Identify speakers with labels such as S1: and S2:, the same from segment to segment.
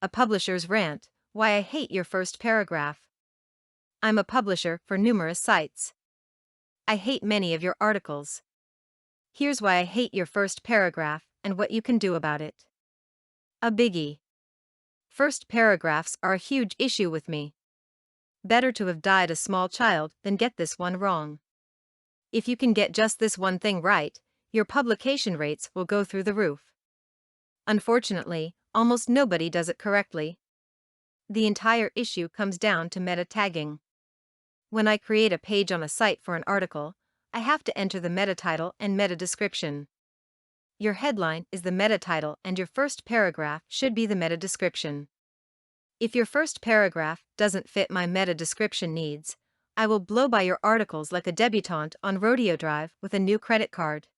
S1: A publisher's rant, why I hate your first paragraph. I'm a publisher for numerous sites. I hate many of your articles. Here's why I hate your first paragraph and what you can do about it. A biggie. First paragraphs are a huge issue with me. Better to have died a small child than get this one wrong. If you can get just this one thing right, your publication rates will go through the roof. Unfortunately, almost nobody does it correctly. The entire issue comes down to meta tagging. When I create a page on a site for an article, I have to enter the meta title and meta description. Your headline is the meta title and your first paragraph should be the meta description. If your first paragraph doesn't fit my meta description needs, I will blow by your articles like a debutante on Rodeo Drive with a new credit card.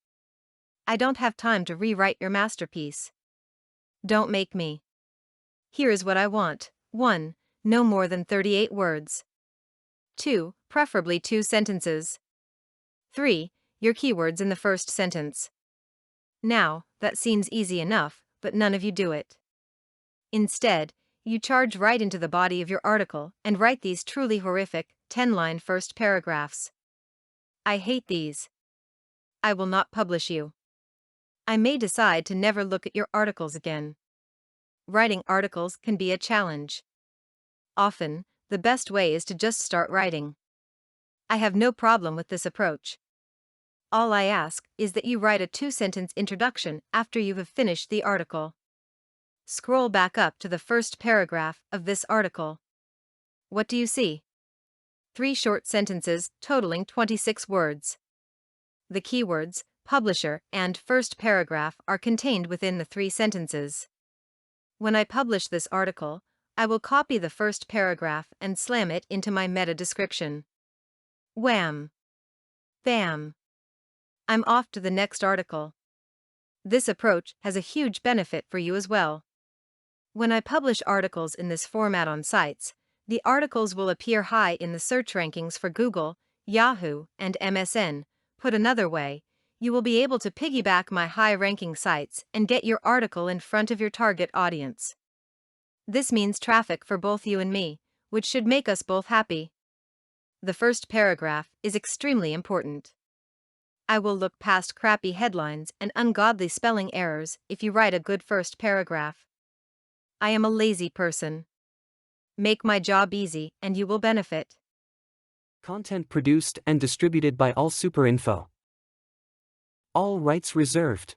S1: I don't have time to rewrite your masterpiece. Don't make me. Here is what I want. 1. No more than 38 words. 2. Preferably 2 sentences. 3. Your keywords in the first sentence. Now, that seems easy enough, but none of you do it. Instead, you charge right into the body of your article and write these truly horrific, 10-line first paragraphs. I hate these. I will not publish you. I may decide to never look at your articles again. Writing articles can be a challenge. Often, the best way is to just start writing. I have no problem with this approach. All I ask is that you write a 2-sentence introduction after you have finished the article. Scroll back up to the first paragraph of this article. What do you see? 3 short sentences totaling 26 words. The keywords, publisher, and first paragraph are contained within the 3 sentences. When I publish this article, I will copy the first paragraph and slam it into my meta description. Wham! Bam! I'm off to the next article. This approach has a huge benefit for you as well. When I publish articles in this format on sites, the articles will appear high in the search rankings for Google, Yahoo, and MSN. Put another way, you will be able to piggyback my high-ranking sites and get your article in front of your target audience. This means traffic for both you and me, which should make us both happy. The first paragraph is extremely important. I will look past crappy headlines and ungodly spelling errors if you write a good first paragraph. I am a lazy person. Make my job easy and you will benefit.
S2: Content produced and distributed by All Super Info. All rights reserved.